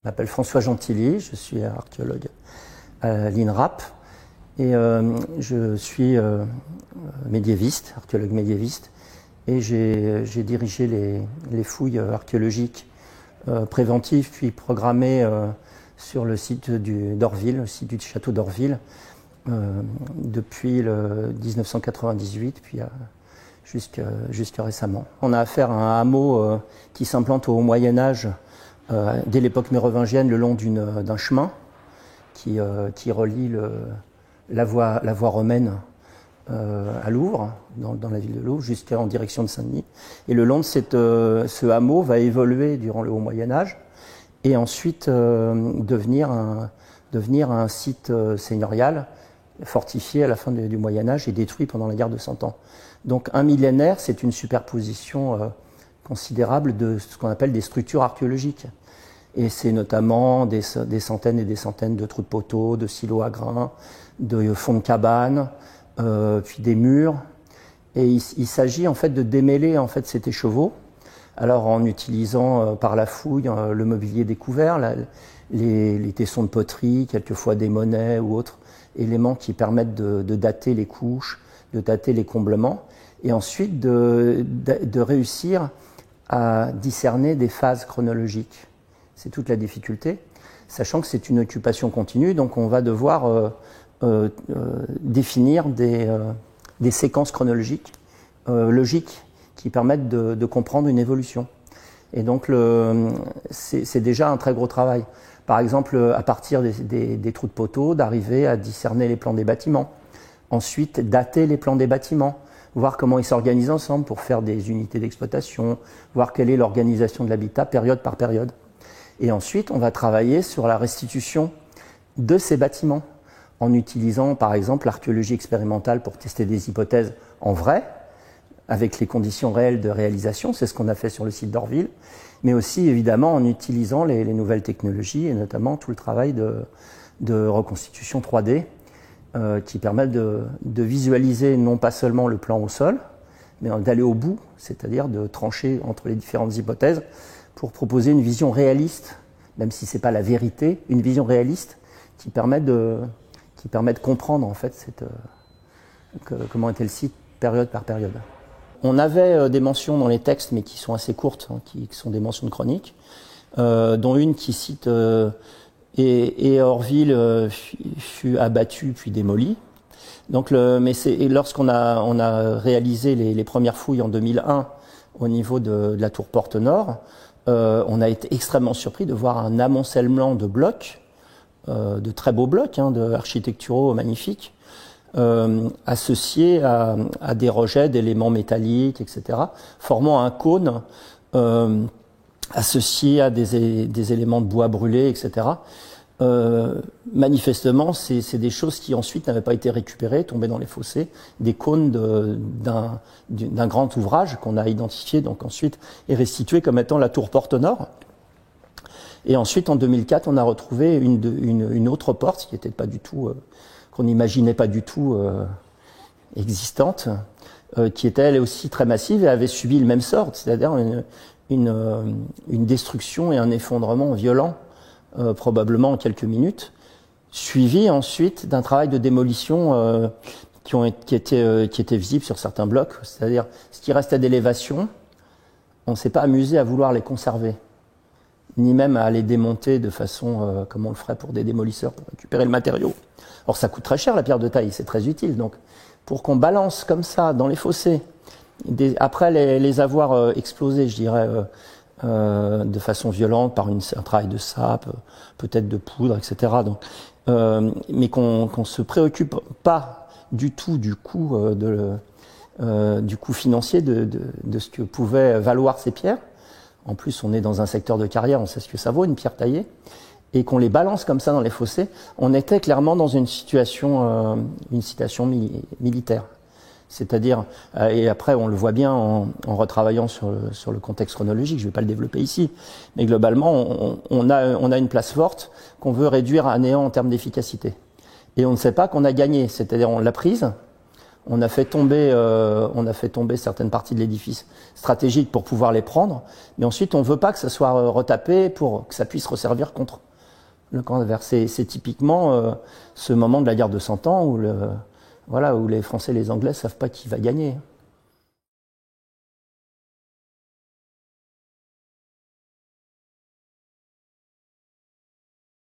m'appelle François Gentilly, je suis archéologue à l'INRAP et je suis médiéviste, archéologue médiéviste, et j'ai dirigé les fouilles archéologiques préventives puis programmées sur le site d'Orville, le site du château d'Orville, depuis 1998 puis jusqu'à récemment. On a affaire à un hameau qui s'implante au Moyen-Âge, dès l'époque mérovingienne, le long d'un chemin qui relie la voie romaine à Louvres, dans la ville de Louvres, jusqu'en direction de Saint-Denis. Et le long de ce hameau va évoluer durant le Haut Moyen-Âge et ensuite devenir un site seigneurial fortifié à la fin du Moyen-Âge et détruit pendant la guerre de Cent Ans. Donc un millénaire, c'est une superposition considérable de ce qu'on appelle des structures archéologiques. Et c'est notamment des centaines et des centaines de trous de poteaux, de silos à grains, de fonds de cabanes, puis des murs. Et il s'agit en fait de démêler en fait cet écheveau, alors en utilisant par la fouille le mobilier découvert, les tessons de poterie, quelquefois des monnaies ou autres éléments qui permettent de dater les couches, de dater les comblements, et ensuite de réussir à discerner des phases chronologiques. C'est toute la difficulté, sachant que c'est une occupation continue, donc on va devoir définir des séquences chronologiques logiques qui permettent de comprendre une évolution. Et donc c'est déjà un très gros travail. Par exemple, à partir des trous de poteaux, d'arriver à discerner les plans des bâtiments. Ensuite, dater les plans des bâtiments, voir comment ils s'organisent ensemble pour faire des unités d'exploitation, voir quelle est l'organisation de l'habitat période par période. Et ensuite, on va travailler sur la restitution de ces bâtiments en utilisant, par exemple, l'archéologie expérimentale pour tester des hypothèses en vrai, avec les conditions réelles de réalisation. C'est ce qu'on a fait sur le site d'Orville, mais aussi, évidemment, en utilisant les nouvelles technologies et notamment tout le travail de reconstitution 3D qui permettent de visualiser non pas seulement le plan au sol, mais d'aller au bout, c'est-à-dire de trancher entre les différentes hypothèses pour proposer une vision réaliste, même si ce n'est pas la vérité, une vision réaliste qui permet de comprendre en fait comment était le site période par période. On avait des mentions dans les textes, mais qui sont assez courtes, qui sont des mentions de chroniques, dont une qui cite et Orville fut abattu puis démoli. Donc mais lorsqu'on a réalisé les premières fouilles en 2001 au niveau de la tour Porte Nord, on a été extrêmement surpris de voir un amoncellement de blocs, de très beaux blocs, architecturaux magnifiques, associés à des rejets d'éléments métalliques, etc., formant un cône associé à des éléments de bois brûlés, etc. Manifestement, c'est des choses qui ensuite n'avaient pas été récupérées, tombées dans les fossés, des cônes d'un grand ouvrage qu'on a identifié donc ensuite et restitué comme étant la tour Porte Nord. Et ensuite, en 2004, on a retrouvé une autre porte qui n'était pas du tout, qu'on n'imaginait pas du tout existante, qui était elle aussi très massive et avait subi le même sort, c'est-à-dire une destruction et un effondrement violent, probablement en quelques minutes, suivi ensuite d'un travail de démolition qui était visible sur certains blocs, c'est-à-dire ce qui restait d'élévation, on ne s'est pas amusé à vouloir les conserver, ni même à les démonter de façon comme on le ferait pour des démolisseurs pour récupérer le matériau. Or ça coûte très cher la pierre de taille, c'est très utile. Donc pour qu'on balance comme ça dans les fossés, après les avoir explosés, je dirais, de façon violente par un travail de sape, peut-être de poudre, etc. Donc, mais qu'on se préoccupe pas du tout du coût financier de ce que pouvaient valoir ces pierres. En plus, on est dans un secteur de carrière, on sait ce que ça vaut, une pierre taillée, et qu'on les balance comme ça dans les fossés, on était clairement dans une situation militaire. C'est-à-dire, et après on le voit bien en retravaillant sur le contexte chronologique, je ne vais pas le développer ici, mais globalement, on a une place forte qu'on veut réduire à néant en termes d'efficacité. Et on ne sait pas qu'on a gagné, c'est-à-dire on l'a prise, on a fait tomber certaines parties de l'édifice stratégique pour pouvoir les prendre, mais ensuite on ne veut pas que ça soit retapé pour que ça puisse resservir contre le camp adverse. C'est typiquement ce moment de la guerre de 100 ans où, où les Français et les Anglais ne savent pas qui va gagner.